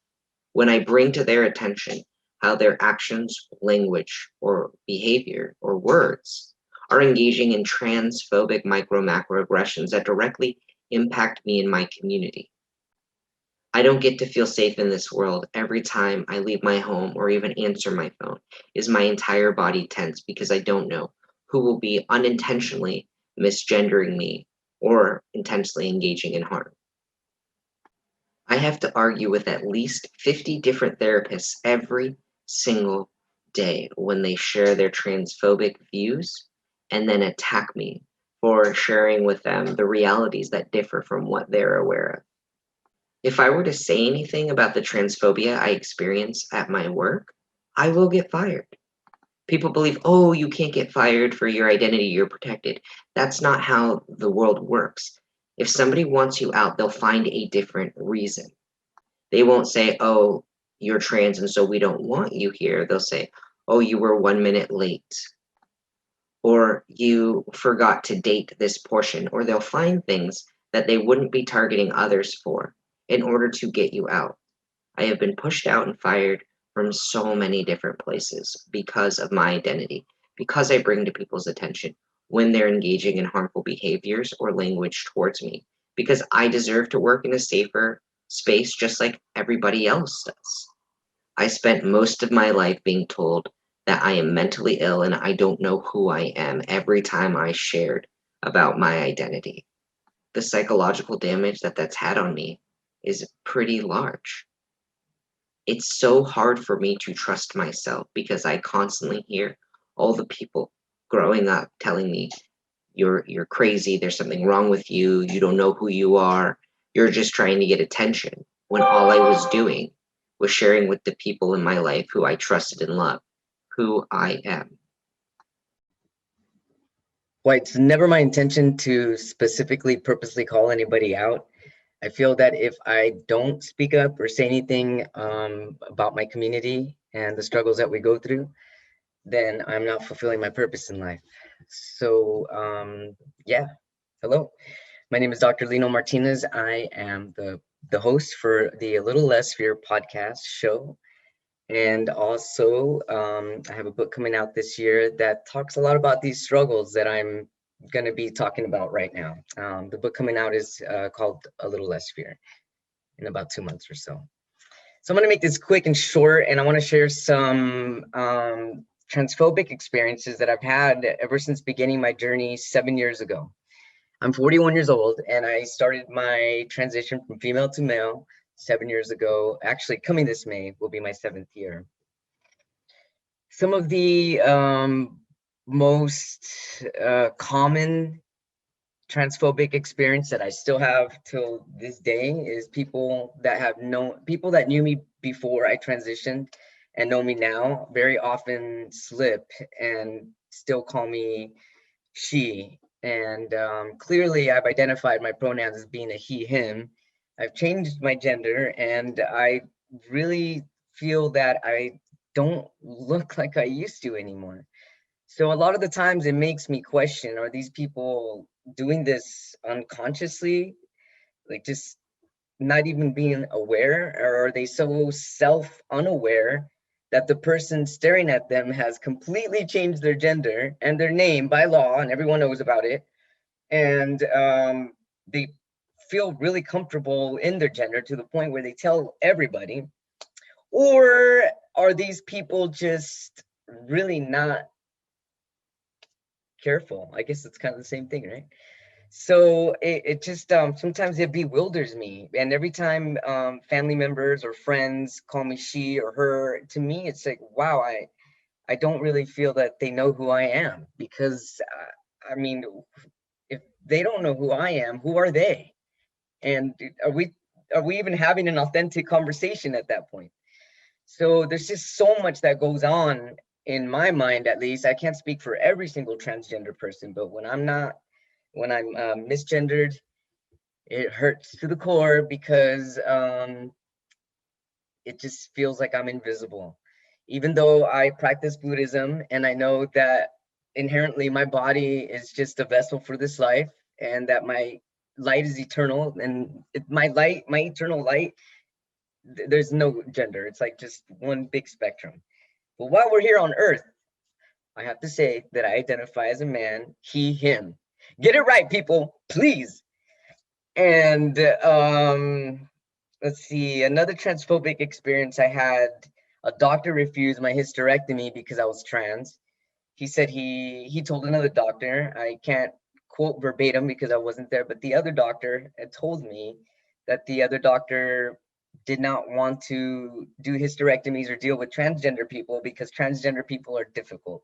when I bring to their attention how their actions, language, or behavior or words are engaging in transphobic micro macroaggressions that directly impact me and my community. I don't get to feel safe in this world. Every time I leave my home or even answer my phone, is my entire body tense because I don't know who will be unintentionally misgendering me or intentionally engaging in harm. I have to argue with at least 50 different therapists every single day when they share their transphobic views and then attack me for sharing with them the realities that differ from what they're aware of. If I were to say anything about the transphobia I experience at my work, I will get fired. People believe, oh, you can't get fired for your identity, you're protected. That's not how the world works. If somebody wants you out, they'll find a different reason. They won't say, oh, you're trans and so we don't want you here. They'll say, oh, you were 1 minute late, or you forgot to date this portion, or they'll find things that they wouldn't be targeting others for in order to get you out. I have been pushed out and fired from so many different places because of my identity, because I bring to people's attention when they're engaging in harmful behaviors or language towards me, because I deserve to work in a safer space just like everybody else does. I spent most of my life being told that I am mentally ill and I don't know who I am every time I shared about my identity. The psychological damage that that's had on me is pretty large. It's so hard for me to trust myself because I constantly hear all the people growing up telling me, you're crazy, there's something wrong with you, you don't know who you are, you're just trying to get attention, when all I was doing was sharing with the people in my life who I trusted and loved who I am. Well, it's never my intention to specifically purposely call anybody out. I feel that if I don't speak up or say anything about my community and the struggles that we go through, then I'm not fulfilling my purpose in life. So yeah, hello. My name is Dr. Lino Martinez. I am the host for the A Little Less Fear podcast show. And also, I have a book coming out this year that talks a lot about these struggles that I'm going to be talking about right now. The book coming out is called A Little Less Fear in about 2 months or so. So I'm going to make this quick and short, and I want to share some transphobic experiences that I've had ever since beginning my journey 7 years ago. I'm 41 years old, and I started my transition from female to male 7 years ago. Actually, coming this May will be my 7th year. Some of the most common transphobic experience that I still have till this day is people that knew me before I transitioned and know me now very often slip and still call me she. And clearly I've identified my pronouns as being a he, him. I've changed my gender, and I really feel that I don't look like I used to anymore. So a lot of the times it makes me question, are these people doing this unconsciously, like just not even being aware, or are they so self-unaware that the person staring at them has completely changed their gender and their name by law and everyone knows about it, and they feel really comfortable in their gender to the point where they tell everybody? Or are these people just really not careful? I guess it's kind of the same thing, right? So it just sometimes it bewilders me, and every time family members or friends call me she or her, to me it's like, wow, I don't really feel that they know who I am, because I mean, if they don't know who I am, who are they? And are we even having an authentic conversation at that point? So there's just so much that goes on in my mind, at least. I can't speak for every single transgender person, but when I'm misgendered, it hurts to the core, because it just feels like I'm invisible. Even though I practice Buddhism and I know that inherently my body is just a vessel for this life, and that my light is eternal, and my eternal light, there's no gender. It's like just one big spectrum. But while we're here on Earth, I have to say that I identify as a man, he, him. Get it right, people, please. And let's see, another transphobic experience I had, a doctor refused my hysterectomy because I was trans. He said he told another doctor, I can't quote verbatim because I wasn't there, but the other doctor had told me that the other doctor did not want to do hysterectomies or deal with transgender people because transgender people are difficult.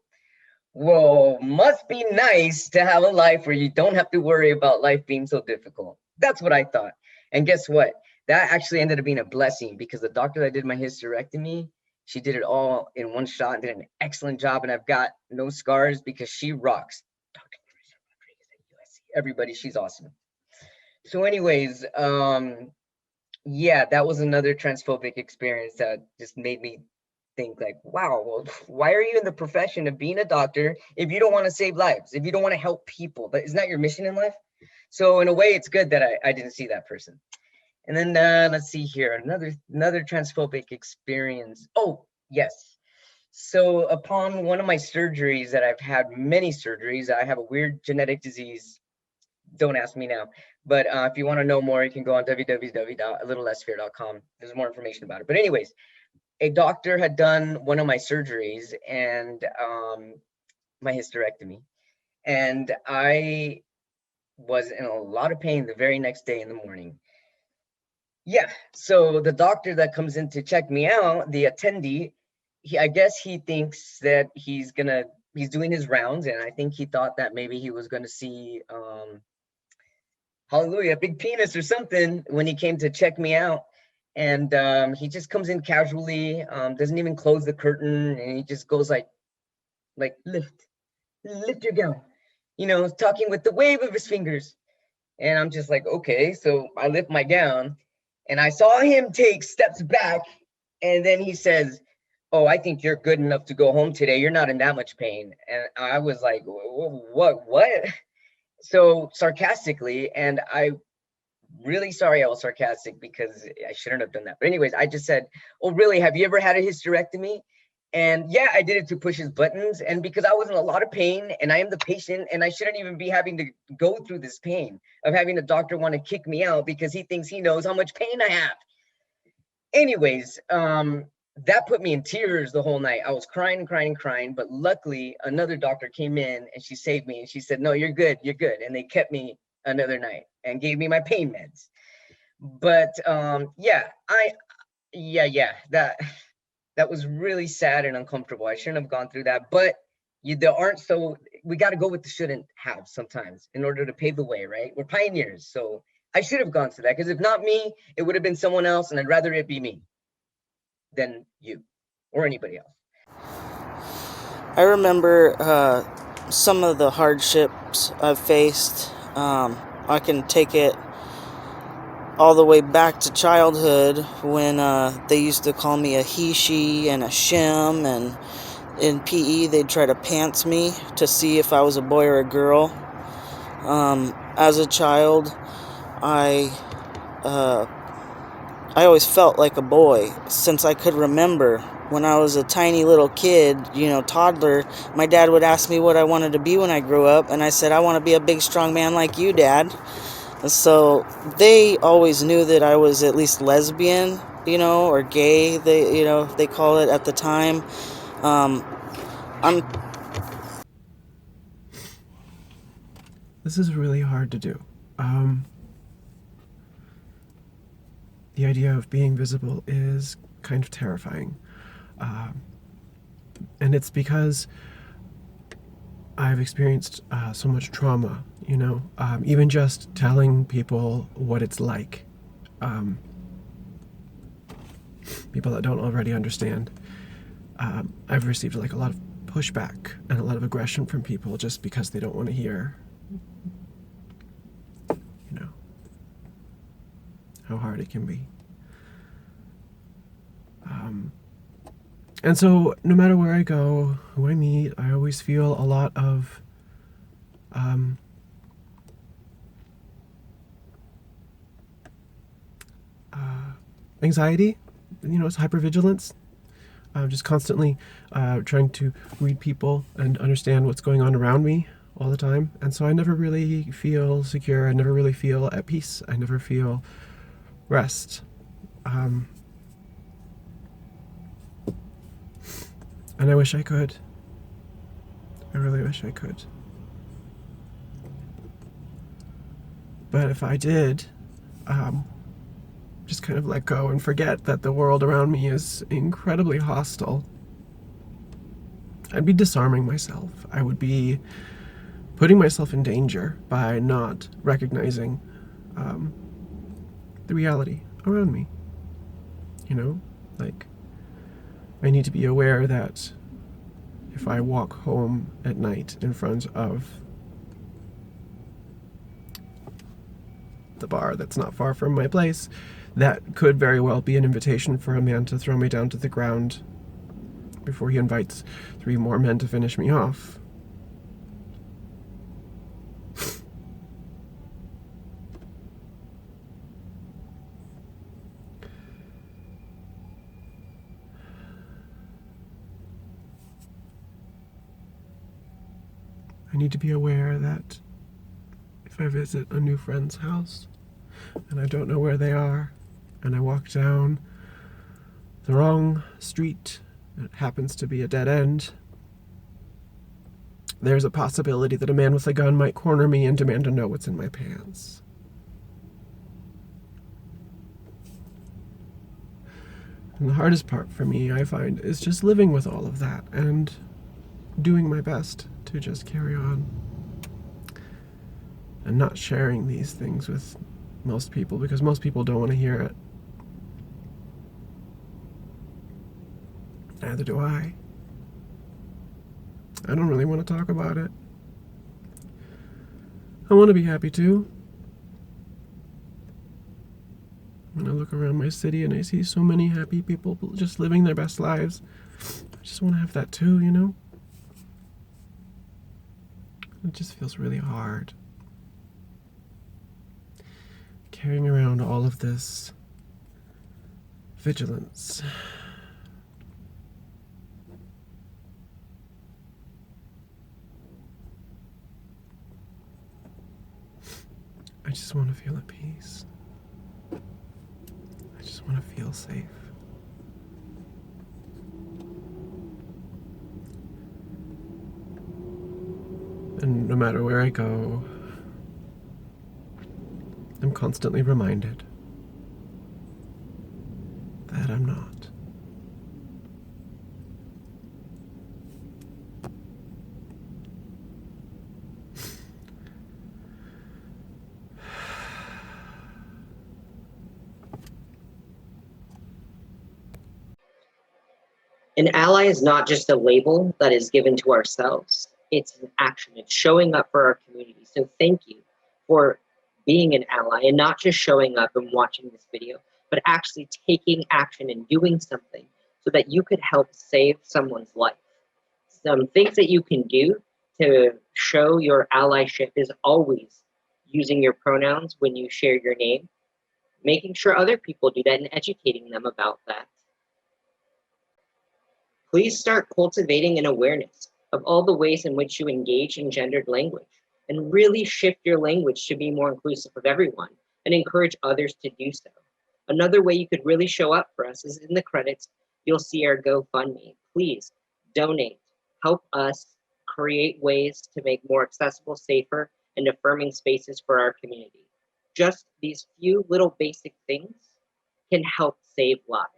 Whoa, must be nice to have a life where you don't have to worry about life being so difficult. That's what I thought. And guess what? That actually ended up being a blessing, because the doctor that did my hysterectomy, she did it all in one shot and did an excellent job. And I've got no scars because she rocks. Dr. Rodriguez at USC. Everybody, she's awesome. So, anyways, yeah, that was another transphobic experience that just made me think like, wow, well, why are you in the profession of being a doctor if you don't want to save lives, if you don't want to help people? But isn't that your mission in life? So in a way, it's good that I didn't see that person. And then let's see here, another transphobic experience. Oh, yes. So upon one of my surgeries, that I've had many surgeries, I have a weird genetic disease. Don't ask me now. But if you want to know more, you can go on www.alittlelessfear.com. There's more information about it. But anyways, a doctor had done one of my surgeries, and my hysterectomy, and I was in a lot of pain the very next day in the morning. Yeah, so the doctor that comes in to check me out, the attendee, I guess he thinks that he's doing his rounds, and I think he thought that maybe he was gonna see hallelujah, big penis or something when he came to check me out. And he just comes in casually, doesn't even close the curtain, and he just goes like lift your gown, talking with the wave of his fingers. And I'm just like, okay. So I lift my gown, and I saw him take steps back, and then he says, "Oh, I think you're good enough to go home today. You're not in that much pain." And I was like, what? So sarcastically, and I really sorry I was sarcastic, because I shouldn't have done that. But anyways, I just said, "Oh, really? Have you ever had a hysterectomy?" And yeah, I did it to push his buttons, and because I was in a lot of pain, and I am the patient, and I shouldn't even be having to go through this pain of having a doctor want to kick me out because he thinks he knows how much pain I have. Anyways, that put me in tears the whole night. I was crying and crying and crying, but luckily another doctor came in and she saved me, and she said, "No, you're good, you're good." And they kept me another night and gave me my pain meds. But yeah, that was really sad and uncomfortable. I shouldn't have gone through that, but we got to go with the shouldn't have sometimes in order to pave the way, right? We're pioneers. So I should have gone through that, because if not me, it would have been someone else, and I'd rather it be me than you or anybody else. I remember some of the hardships I've faced. I can take it all the way back to childhood, when they used to call me a he, she, and a shim, and in PE they'd try to pants me to see if I was a boy or a girl. As a child, I I always felt like a boy since I could remember. When I was a tiny little kid, toddler, my dad would ask me what I wanted to be when I grew up, and I said, "I want to be a big, strong man like you, Dad." So they always knew that I was at least lesbian, or gay, they call it at the time. I'm this is really hard to do. The idea of being visible is kind of terrifying. And it's because I've experienced so much trauma, even just telling people what it's like. People that don't already understand. I've received like a lot of pushback and a lot of aggression from people just because they don't want to hear, how hard it can be. And so no matter where I go, who I meet, I always feel a lot of anxiety, it's hypervigilance. Just constantly trying to read people and understand what's going on around me all the time. And so I never really feel secure. I never really feel at peace. I never feel rest. And I wish I could. I really wish I could. But if I did, just kind of let go and forget that the world around me is incredibly hostile, I'd be disarming myself. I would be putting myself in danger by not recognizing the reality around me. Like, I need to be aware that if I walk home at night in front of the bar that's not far from my place, that could very well be an invitation for a man to throw me down to the ground before he invites 3 more men to finish me off. I need to be aware that if I visit a new friend's house and I don't know where they are, and I walk down the wrong street, it happens to be a dead end, there's a possibility that a man with a gun might corner me and demand to know what's in my pants. And the hardest part for me, I find, is just living with all of that and doing my best to just carry on and not sharing these things with most people, because most people don't want to hear it. Neither do I. I don't really want to talk about it. I want to be happy too. When I look around my city and I see so many happy people just living their best lives, I just want to have that too, It just feels really hard. Carrying around all of this vigilance. I just want to feel at peace. I just want to feel safe. And no matter where I go, I'm constantly reminded that I'm not. An ally is not just a label that is given to ourselves. It's an action. It's showing up for our community. So thank you for being an ally and not just showing up and watching this video, but actually taking action and doing something so that you could help save someone's life. Some things that you can do to show your allyship is always using your pronouns when you share your name, making sure other people do that and educating them about that. Please start cultivating an awareness of all the ways in which you engage in gendered language and really shift your language to be more inclusive of everyone and encourage others to do so. Another way you could really show up for us is in the credits, you'll see our GoFundMe. Please donate, help us create ways to make more accessible, safer, and affirming spaces for our community. Just these few little basic things can help save lives.